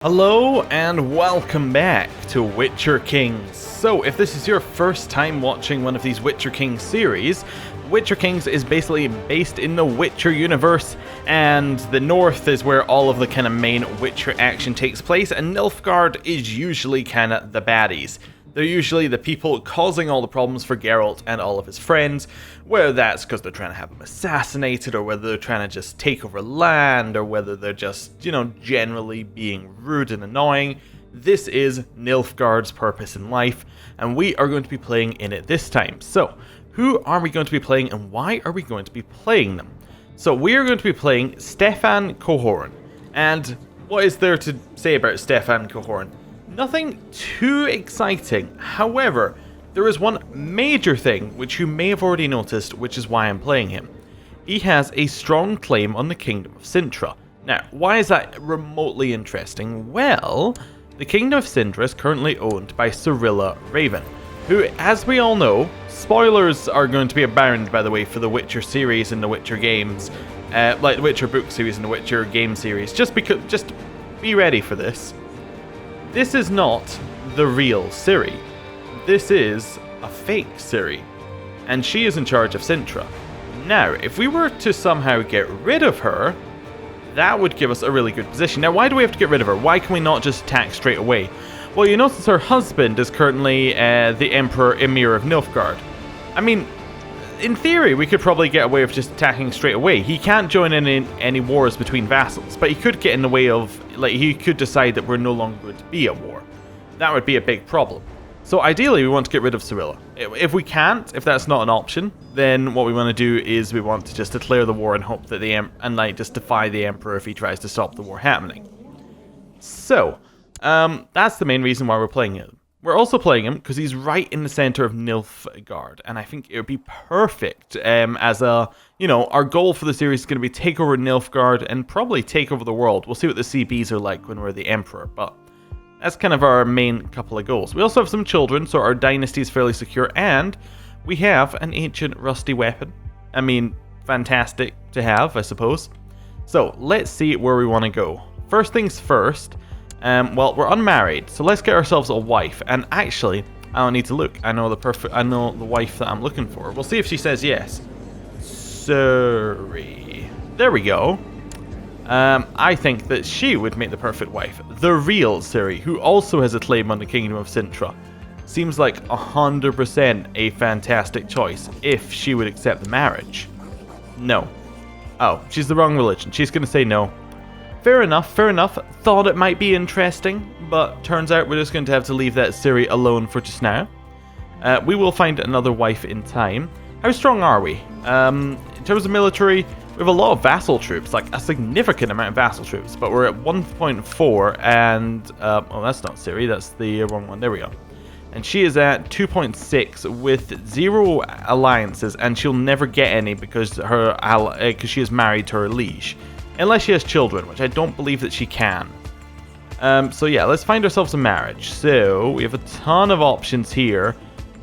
Hello and welcome back to Witcher Kings. So if this is your first time watching one of these Witcher Kings series, Witcher Kings is basically based in the Witcher universe, and the north is where all of the kind of main Witcher action takes place, and Nilfgaard is usually kind of the baddies. They're usually the people causing all the problems for Geralt and all of his friends, whether that's because they're trying to have him assassinated, or whether they're trying to just take over land, or whether they're just, generally being rude and annoying. This is Nilfgaard's purpose in life, and we are going to be playing in it this time. So, who are we going to be playing, and why are we going to be playing them? So, we are going to be playing Stefan Cohorn, and what is there to say about Stefan Cohorn? Nothing too exciting. However, there is one major thing which you may have already noticed, which is why I'm playing him. He has a strong claim on the Kingdom of Sintra. Now, why is that remotely interesting? Well, the Kingdom of Sintra is currently owned by Ciri Raven, who, as we all know, spoilers are going to be abound, by the way, for the Witcher series and the Witcher games, like the Witcher book series and the Witcher game series. Just be ready for this. This is not the real Ciri. This is a fake Ciri, and she is in charge of Sintra. Now, if we were to somehow get rid of her, that would give us a really good position. Now, why do we have to get rid of her? Why can we not just attack straight away? Well, you notice her husband is currently the Emperor Emir of Nilfgaard. I mean, in theory, we could probably get away with just attacking straight away. He can't join in any wars between vassals, but he could get in the way of, he could decide that we're no longer going to be at war. That would be a big problem. So ideally, we want to get rid of Ciri. If we can't, if that's not an option, then what we want to do is we want to just declare the war and hope that just defy the Emperor if he tries to stop the war happening. So, that's the main reason why we're playing him. We're also playing him because he's right in the center of Nilfgaard, and I think it would be perfect as a, our goal for the series is going to be take over Nilfgaard and probably take over the world. We'll see what the CBs are like when we're the Emperor, but that's kind of our main couple of goals. We also have some children, so our dynasty is fairly secure, and we have an ancient rusty weapon. I mean, fantastic to have, I suppose. So, let's see where we want to go. First things first. Well, we're unmarried, so let's get ourselves a wife. And actually, I don't need to look. I know the wife that I'm looking for. We'll see if she says yes. Ciri. There we go. I think that she would make the perfect wife. The real Ciri, who also has a claim on the Kingdom of Sintra. Seems like 100% a fantastic choice if she would accept the marriage. No. Oh, she's the wrong religion. She's going to say no. Fair enough, fair enough. Thought it might be interesting, but turns out we're just going to have to leave that Ciri alone for just now. We will find another wife in time. How strong are we? In terms of military, we have a lot of vassal troops, like a significant amount of vassal troops, but we're at 1.4 and, oh, that's not Ciri, that's the wrong one. There we go. And she is at 2.6 with 0 alliances, and she'll never get any because she is married to her liege. Unless she has children, which I don't believe that she can. So yeah, let's find ourselves a marriage. So, we have a ton of options here.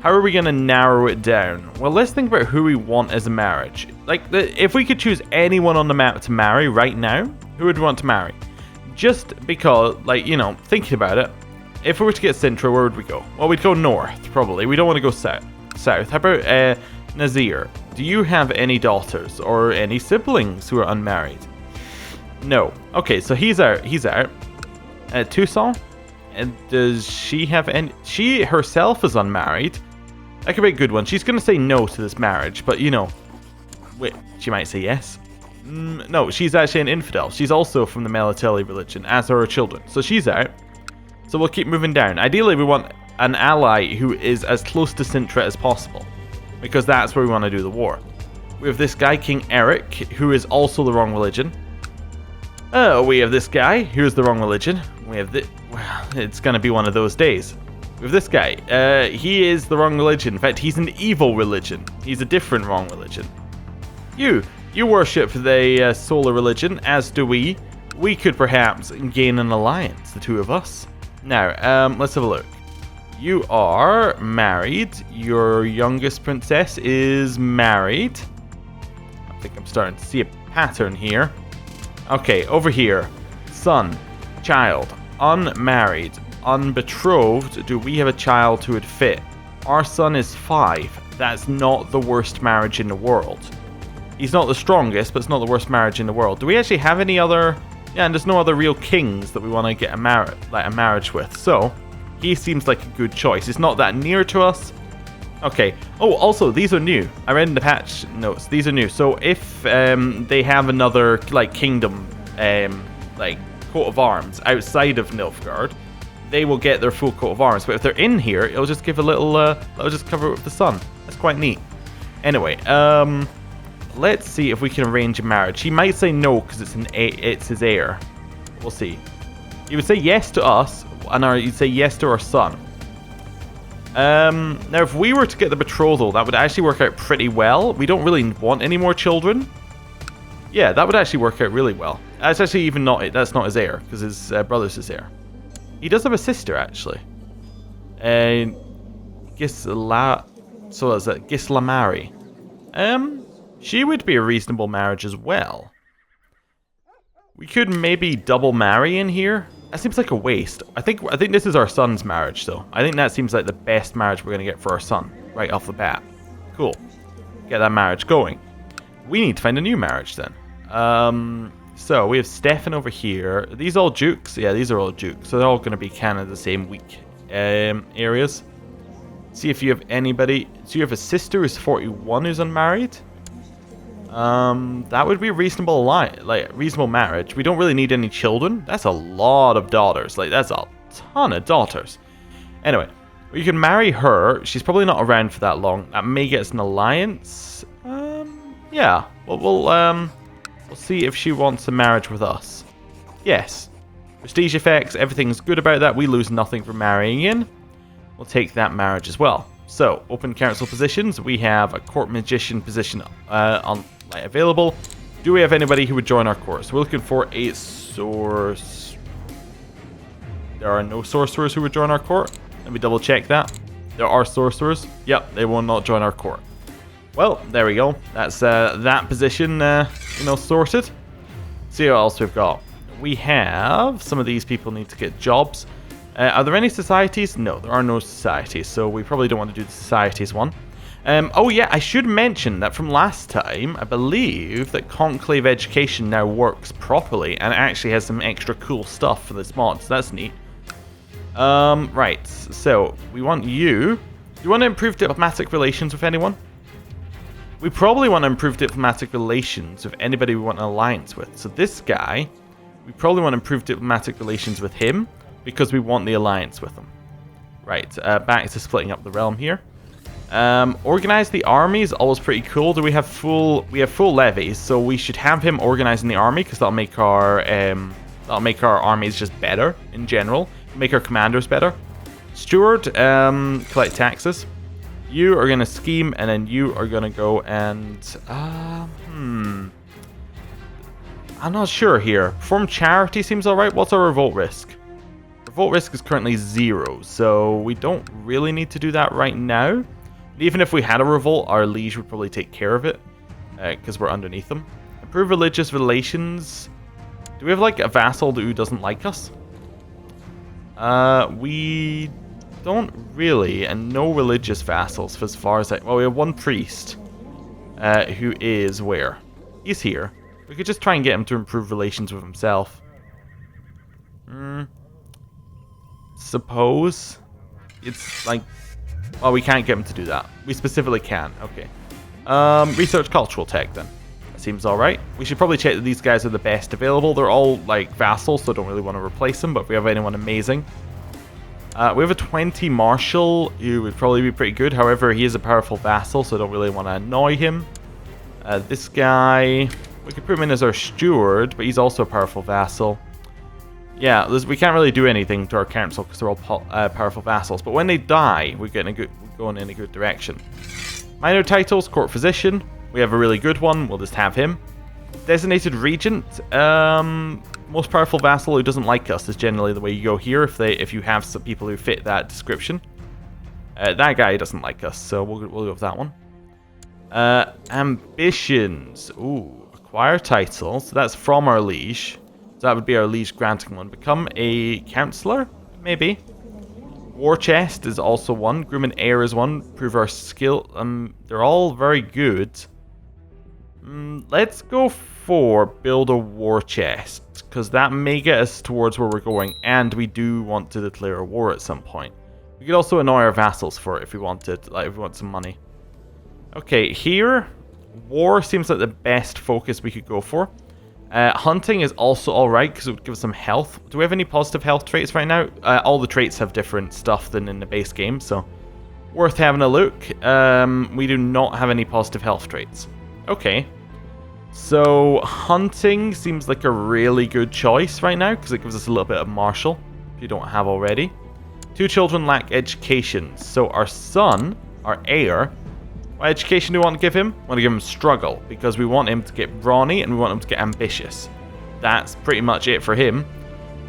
How are we going to narrow it down? Well, let's think about who we want as a marriage. If we could choose anyone on the map to marry right now, who would we want to marry? Just because, thinking about it, if we were to get Sintra, where would we go? Well, we'd go north, probably. We don't want to go south. How about Nazir? Do you have any daughters or any siblings who are unmarried? No. Okay, so he's out. Toussaint? And does she have any... She herself is unmarried. That could be a good one. She's going to say no to this marriage, but wait, she might say yes. No, she's actually an infidel. She's also from the Melitelli religion, as are her children. So she's out. So we'll keep moving down. Ideally, we want an ally who is as close to Sintra as possible, because that's where we want to do the war. We have this guy, King Eric, who is also the wrong religion. We have this guy, who's the wrong religion. We have well, it's gonna be one of those days. We have this guy, he is the wrong religion. In fact, he's an evil religion. He's a different wrong religion. You worship the solar religion, as do we. We could perhaps gain an alliance, the two of us. Now, let's have a look. You are married. Your youngest princess is married. I think I'm starting to see a pattern here. Okay, over here. Son, child. unmarried, unbetrothed. Do we have a child who would fit? Our son is 5. That's not the worst marriage in the world. He's not the strongest, but it's not the worst marriage in the world. Do we actually have any other... Yeah, and there's no other real kings that we want to get a marriage with. So, he seems like a good choice. It's not that near to us. Okay. Oh, also, these are new. I read in the patch notes. These are new. So, if they have another, like, kingdom, like, coat of arms outside of Nilfgaard, they will get their full coat of arms. But if they're in here, it'll just give a little... it'll just cover it with the sun. That's quite neat. Anyway, let's see if we can arrange a marriage. He might say no because it's his heir. We'll see. He would say yes to us, and he'd say yes to our son. Now, if we were to get the betrothal, that would actually work out pretty well. We don't really want any more children. Yeah, that would actually work out really well. That's actually even not... That's not his heir, because his brother's his heir. He does have a sister, actually. Gislamari. She would be a reasonable marriage as well. We could maybe double marry in here. That seems like a waste. I think this is our son's marriage, though. I think that seems like the best marriage we're going to get for our son, right off the bat. Cool. Get that marriage going. We need to find a new marriage, then. So, we have Stefan over here. Are these all dukes? Yeah, these are all dukes. So, they're all going to be kind of the same weak areas. See if you have anybody. So, you have a sister who's 41 who's unmarried. That would be a reasonable reasonable marriage. We don't really need any children. That's a lot of daughters. Like, that's a ton of daughters. Anyway, we can marry her. She's probably not around for that long. That may get us an alliance. Yeah. We'll see if she wants a marriage with us. Yes. Prestige effects, everything's good about that. We lose nothing for marrying in. We'll take that marriage as well. So, open council positions. We have a court magician position available. Do we have anybody who would join our court? So we're looking for a source. There are no sorcerers who would join our court. Let me double check that. There are sorcerers. Yep, they will not join our court. Well, there we go. That's that position, sorted. See what else we've got. We have some of these people need to get jobs. Are there any societies? No, there are no societies, so we probably don't want to do the societies one. Oh yeah, I should mention that from last time, I believe that Conclave Education now works properly and actually has some extra cool stuff for this mod, so that's neat. Right, so we want you. Do you want to improve diplomatic relations with anyone? We probably want to improve diplomatic relations with anybody we want an alliance with. So this guy, we probably want to improve diplomatic relations with him because we want the alliance with him. Right, back to splitting up the realm here. Organize the army is always pretty cool. Do we have full levies, so we should have him organizing the army because that'll make our armies just better in general, make our commanders better. Steward, collect taxes. You are gonna scheme, and then you are gonna go and I'm not sure here. Perform charity seems alright. What's our revolt risk? Revolt risk is currently 0, so we don't really need to do that right now. Even if we had a revolt, our liege would probably take care of it, because we're underneath them. Improve religious relations. Do we have, like, a vassal who doesn't like us? We don't really, and no religious vassals as far as well, we have one priest, who is where? He's here. We could just try and get him to improve relations with himself. Suppose. It's, like... Well, we can't get him to do that. We specifically can. Okay. Research cultural tech, then. That seems alright. We should probably check that these guys are the best available. They're all, like, vassals, so I don't really want to replace them, but if we have anyone amazing. We have a 20 marshal, who would probably be pretty good. However, he is a powerful vassal, so I don't really want to annoy him. This guy... We could put him in as our steward, but he's also a powerful vassal. Yeah, we can't really do anything to our council because they're all powerful vassals. But when they die, we're going in a good direction. Minor titles, court physician. We have a really good one. We'll just have him. Designated regent. Most powerful vassal who doesn't like us is generally the way you go here if you have some people who fit that description. That guy doesn't like us, so we'll go with that one. Ambitions. Ooh, acquire title. So that's from our liege. So that would be our liege granting one. Become a counselor? Maybe. War chest is also one. Groom and heir is one. Prove our skill. They're all very good. Let's go for build a war chest, because that may get us towards where we're going, and we do want to declare a war at some point. We could also annoy our vassals for it if we wanted, like if we want some money. Okay, here, war seems like the best focus we could go for. Hunting is also alright, because it would give us some health. Do we have any positive health traits right now? All the traits have different stuff than in the base game, so worth having a look. We do not have any positive health traits. Okay. So, hunting seems like a really good choice right now, because it gives us a little bit of martial, if you don't have already. 2 children lack education, so our son, our heir, what education do we want to give him? We want to give him struggle, because we want him to get brawny, and we want him to get ambitious. That's pretty much it for him.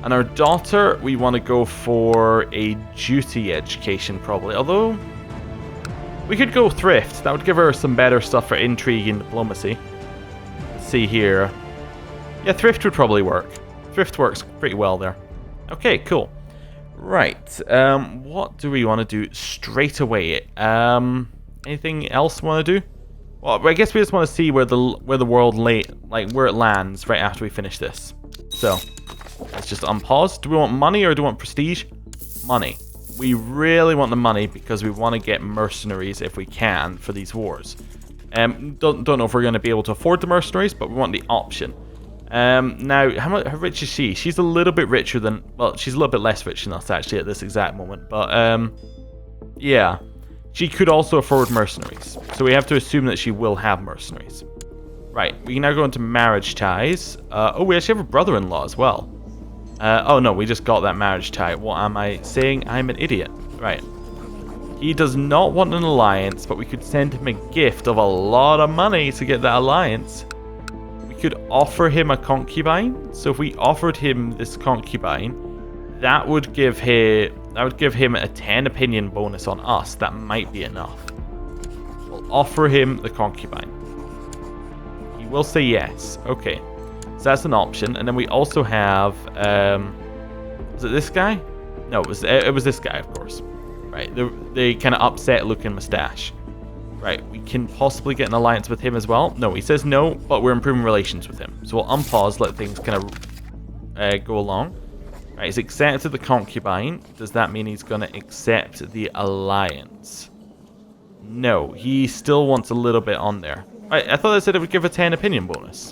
And our daughter, we want to go for a duty education, probably, although we could go thrift. That would give her some better stuff for intrigue and diplomacy. See here. Yeah, thrift would probably work. Thrift works pretty well there. Okay, cool. Right. What do we want to do straight away? Anything else we want to do? Well, I guess we just want to see where the world where it lands right after we finish this. So, let's just unpause. Do we want money or do we want prestige? Money. We really want the money because we want to get mercenaries if we can for these wars. Don't know if we're going to be able to afford the mercenaries, but we want the option. Now, how rich is she? She's a little bit richer than... Well, she's a little bit less rich than us, actually, at this exact moment. But, yeah. She could also afford mercenaries. So we have to assume that she will have mercenaries. Right, we can now go into marriage ties. Oh, we actually have a brother-in-law as well. Oh, no, we just got that marriage tie. What am I saying? I'm an idiot. Right. He does not want an alliance, but we could send him a gift of a lot of money to get that alliance. We could offer him a concubine. So if we offered him this concubine, that would give him a 10 opinion bonus on us. That might be enough. We'll offer him the concubine. He will say yes. Okay. So that's an option. And then we also have... was it this guy? No, it was this guy, of course. Right, the kind of upset looking mustache. Right, we can possibly get an alliance with him as well. No, he says no, but we're improving relations with him. So we'll unpause, let things kind of go along. Right, he's accepted the concubine. Does that mean he's going to accept the alliance? No, he still wants a little bit on there. Right, I thought I said it would give a 10 opinion bonus.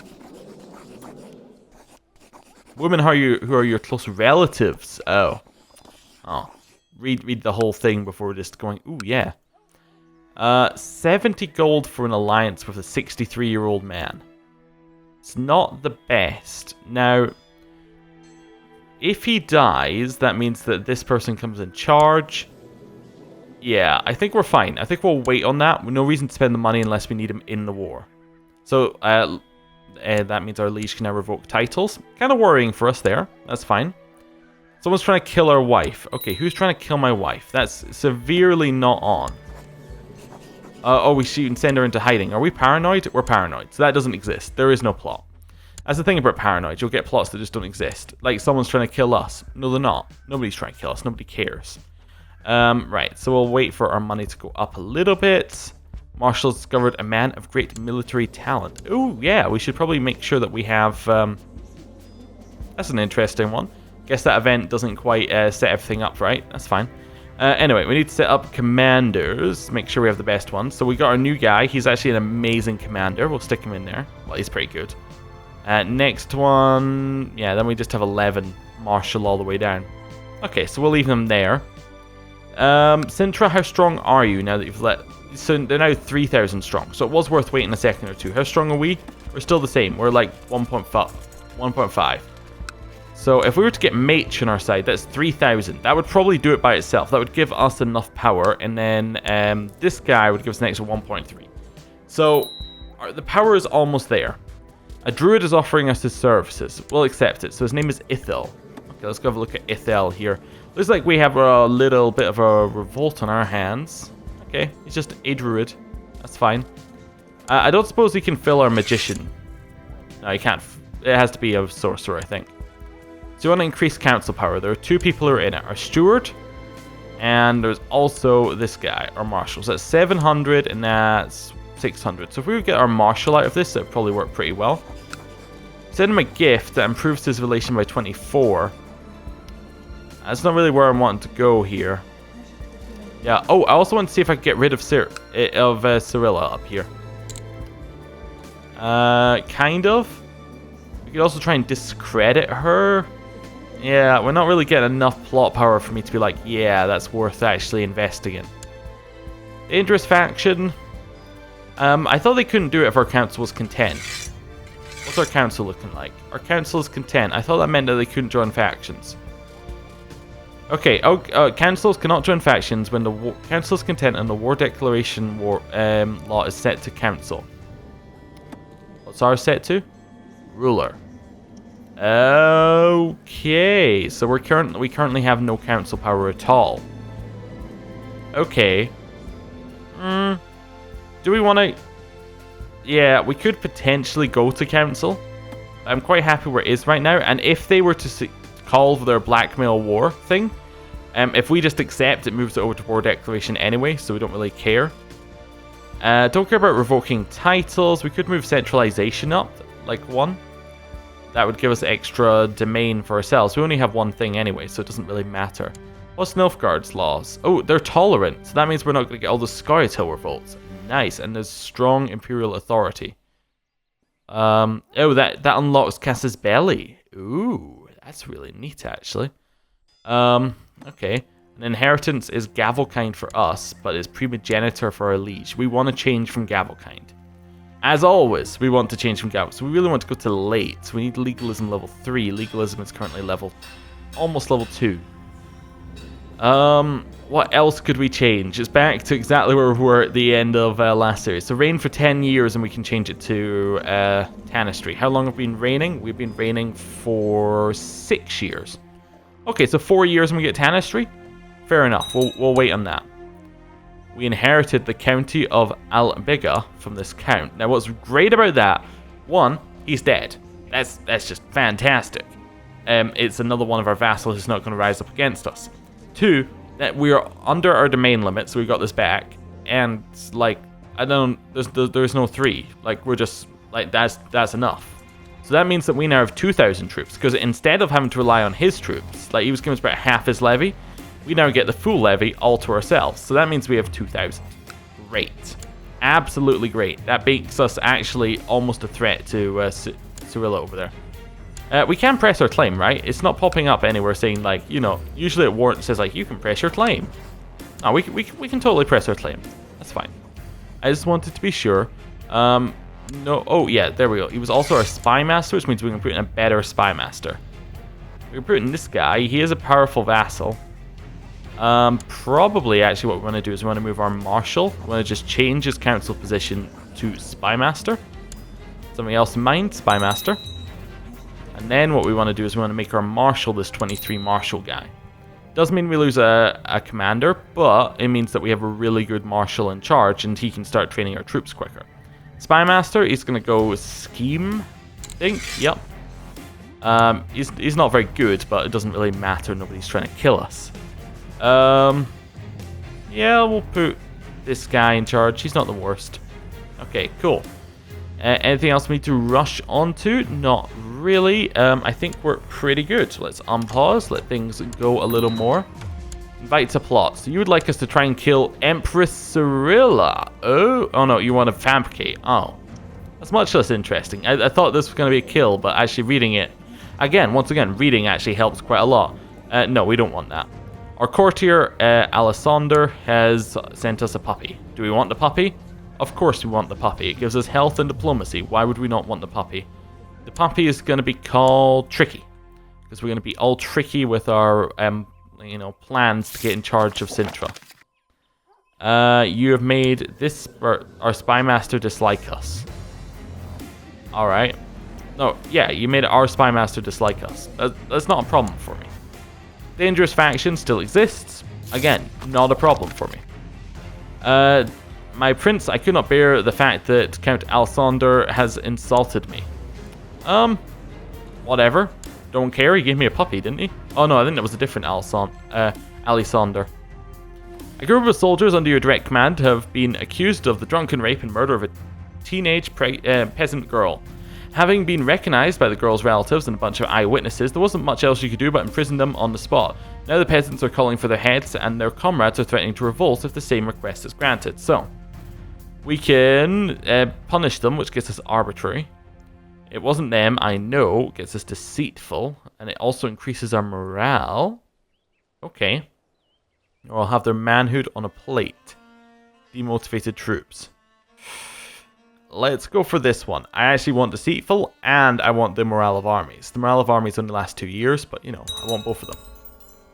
Women who are your close relatives. Oh. Read the whole thing before just going, ooh, yeah. 70 gold for an alliance with a 63-year-old man. It's not the best. Now, if he dies, that means that this person comes in charge. Yeah, I think we're fine. I think we'll wait on that. No reason to spend the money unless we need him in the war. So, that means our liege can now revoke titles. Kind of worrying for us there. That's fine. Someone's trying to kill our wife. Okay, who's trying to kill my wife? That's severely not on. Oh, we should send her into hiding. Are we paranoid? We're paranoid. So that doesn't exist. There is no plot. That's the thing about paranoid. You'll get plots that just don't exist. Like someone's trying to kill us. No, they're not. Nobody's trying to kill us. Nobody cares. Right, so we'll wait for our money to go up a little bit. Marshall discovered a man of great military talent. Oh, yeah, we should probably make sure that we have... that's an interesting one. Guess that event doesn't quite set everything up right. That's fine. Anyway, we need to set up commanders. Make sure we have the best ones. So we got our new guy. He's actually an amazing commander. We'll stick him in there. Well, he's pretty good. Next one... Yeah, then we just have 11 marshal all the way down. Okay, so we'll leave them there. Sintra, how strong are you now that you've let... So they're now 3,000 strong. So it was worth waiting a second or two. How strong are we? We're still the same. We're like 1.5. So if we were to get Mage on our side, that's 3,000. That would probably do it by itself. That would give us enough power. And then this guy would give us an extra 1.3. So the power is almost there. A druid is offering us his services. We'll accept it. So his name is Ithel. Okay, let's go have a look at Ithel here. Looks like we have a little bit of a revolt on our hands. Okay, he's just a druid. That's fine. I don't suppose he can fill our magician. No, he can't. It has to be a sorcerer, I think. So you want to increase council power. There are 2 people who are in it. Our steward, and there's also this guy, our marshal. So that's 700, and that's 600. So if we would get our marshal out of this, that would probably work pretty well. Send him a gift that improves his relation by 24. That's not really where I'm wanting to go here. Yeah. Oh, I also want to see if I can get rid of Cirilla up here. Kind of. We could also try and discredit her. Yeah, we're not really getting enough plot power for me to be like, yeah, that's worth actually investing in. Dangerous faction. I thought they couldn't do it if our council was content. What's our council looking like? Our council is content. I thought that meant that they couldn't join factions. Okay, councils cannot join factions when the council is content and the war declaration law is set to council. What's ours set to? Ruler. Okay, so we currently have no council power at all. Okay. Do we want to... Yeah, we could potentially go to council. I'm quite happy where it is right now, and if they were to call for their blackmail war thing, if we just accept, it moves it over to war declaration anyway, so we don't really care. Don't care about revoking titles. We could move centralization up, like 1. That would give us extra domain for ourselves. We only have 1 thing anyway, so it doesn't really matter. What's Nilfgaard's laws? Oh, they're tolerant, so that means we're not going to get all the Scoia'tael revolts. Nice, and there's strong imperial authority. Oh, that unlocks Cass's belly. Ooh, that's really neat, actually. Okay. An inheritance is Gavelkind for us, but is primogeniture for our liege. We want to change from Gavelkind. As always, we want to change from Gavel. So we really want to go to late. So we need legalism level 3. Legalism is currently almost level 2. What else could we change? It's back to exactly where we were at the end of last series. So reign for 10 years and we can change it to Tanistry. How long have we been reigning? We've been reigning for 6 years. Okay, so 4 years and we get Tanistry? Fair enough, we'll wait on that. We inherited the county of Albiga from this count. Now what's great about that, 1, he's dead. That's just fantastic. It's another one of our vassals who's not going to rise up against us. 2, that we are under our domain limit, so we got this back. And like, there's no 3. Like, we're just, like, that's enough. So that means that we now have 2,000 troops, because instead of having to rely on his troops, like he was giving us about half his levy, we now get the full levy all to ourselves. So that means we have 2,000. Great. Absolutely great. That makes us actually almost a threat to Cirilla over there. We can press our claim, right? It's not popping up anywhere saying, like, you know, usually it warrant says, like, you can press your claim. Oh, we can totally press our claim. That's fine. I just wanted to be sure. No, oh, yeah, there we go. He was also our spy master, which means we can put in a better spy master. We can put in this guy. He is a powerful vassal. Probably, actually, what we want to do is we want to move our marshal. We want to just change his council position to spy master. Something else in mind? Spy master. And then what we want to do is we want to make our marshal this 23 marshal guy. Doesn't mean we lose a commander, but it means that we have a really good marshal in charge and he can start training our troops quicker. Spy master, he's going to go scheme, I think. Yep. He's not very good, but it doesn't really matter. Nobody's trying to kill us. Yeah, we'll put this guy in charge. He's not the worst. Okay, cool. Anything else we need to rush onto? Not really. I think we're pretty good. So let's unpause, let things go a little more. Invite to plot. So you would like us to try and kill Empress Cirilla. Oh no, you want to fabricate. Oh, that's much less interesting. I thought this was going to be a kill, but actually reading it, once again, reading actually helps quite a lot. No, we don't want that. Our courtier, Alessander, has sent us a puppy. Do we want the puppy? Of course we want the puppy. It gives us health and diplomacy. Why would we not want the puppy? The puppy is going to be called Tricky, because we're going to be all tricky with our, plans to get in charge of Sintra. You have made this, our spy master, dislike us. All right. No, yeah, you made our spy master dislike us. That's not a problem for me. Dangerous faction still exists. Again, not a problem for me. My prince, I could not bear the fact that Count Alessander has insulted me. Whatever. Don't care, he gave me a puppy, didn't he? Oh no, I think that was a different Alessandro. A group of soldiers under your direct command have been accused of the drunken rape and murder of a teenage peasant girl. Having been recognized by the girl's relatives and a bunch of eyewitnesses, there wasn't much else you could do but imprison them on the spot. Now the peasants are calling for their heads, and their comrades are threatening to revolt if the same request is granted. So, we can punish them, which gets us arbitrary. It wasn't them, I know, gets us deceitful, and it also increases our morale. Okay. Or I'll have their manhood on a plate. Demotivated troops. Let's go for this one. I actually want deceitful, and I want the morale of armies. The morale of armies only lasts 2 years, but you know, I want both of them.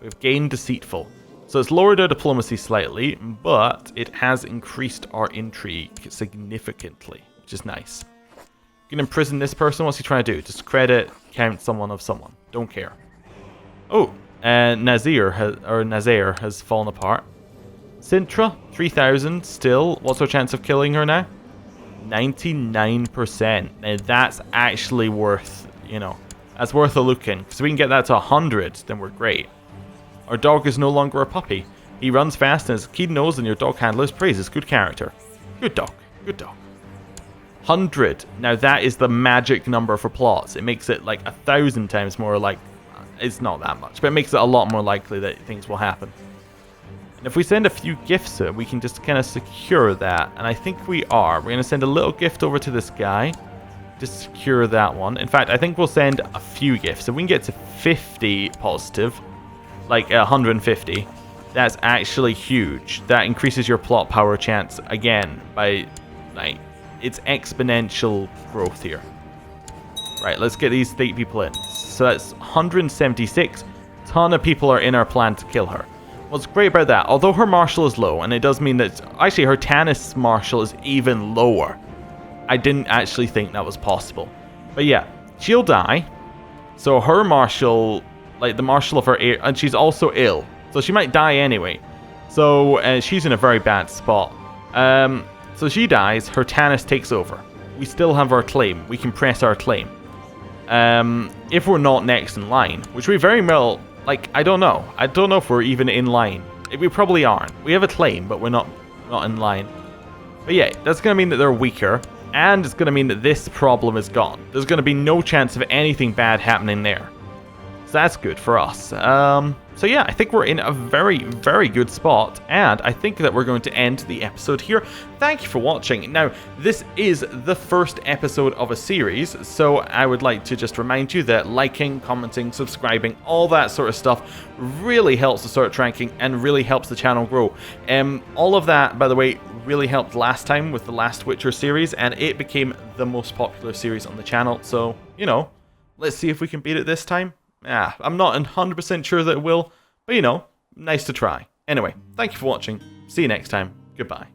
We've gained deceitful. So it's lowered our diplomacy slightly, but it has increased our intrigue significantly, which is nice. You can imprison this person. What's he trying to do? Discredit, count someone of someone. Don't care. Oh, Nazair has fallen apart. Sintra, 3,000 still. What's our chance of killing her now? 99%. Now that's actually worth, you know, that's worth a look in. Because if we can get that to 100, then we're great. Our dog is no longer a puppy. He runs fast and has a keen nose, and your dog handler praises good character. Good dog. Good dog. 100. Now that is the magic number for plots. It makes it like 1,000 times more like... It's not that much, but it makes it a lot more likely that things will happen. And if we send a few gifts, we can just kind of secure that. And I think we are. We're going to send a little gift over to this guy to secure that one. In fact, I think we'll send a few gifts. If we can get to 50 positive, like 150, that's actually huge. That increases your plot power chance again by, like, it's exponential growth here. Right, let's get these 8 people in. So that's 176. Ton of people are in our plan to kill her. What's great about that, although her martial is low, and it does mean that actually her Tanis martial is even lower. I didn't actually think that was possible. But yeah, she'll die. So her martial, like the martial of her, and she's also ill. So she might die anyway. So she's in a very bad spot. So she dies, her Tanis takes over. We still have our claim. We can press our claim. If we're not next in line, which we very well, like, I don't know. I don't know if we're even in line. We probably aren't. We have a claim, but we're not in line. But yeah, that's going to mean that they're weaker, and it's going to mean that this problem is gone. There's going to be no chance of anything bad happening there. So that's good for us. So yeah, I think we're in a very, very good spot, and I think that we're going to end the episode here. Thank you for watching. Now, this is the first episode of a series, so I would like to just remind you that liking, commenting, subscribing, all that sort of stuff really helps the search ranking and really helps the channel grow. All of that, by the way, really helped last time with the last Witcher series, and it became the most popular series on the channel, so, you know, let's see if we can beat it this time. I'm not 100% sure that it will, but you know, nice to try. Anyway, thank you for watching. See you next time. Goodbye.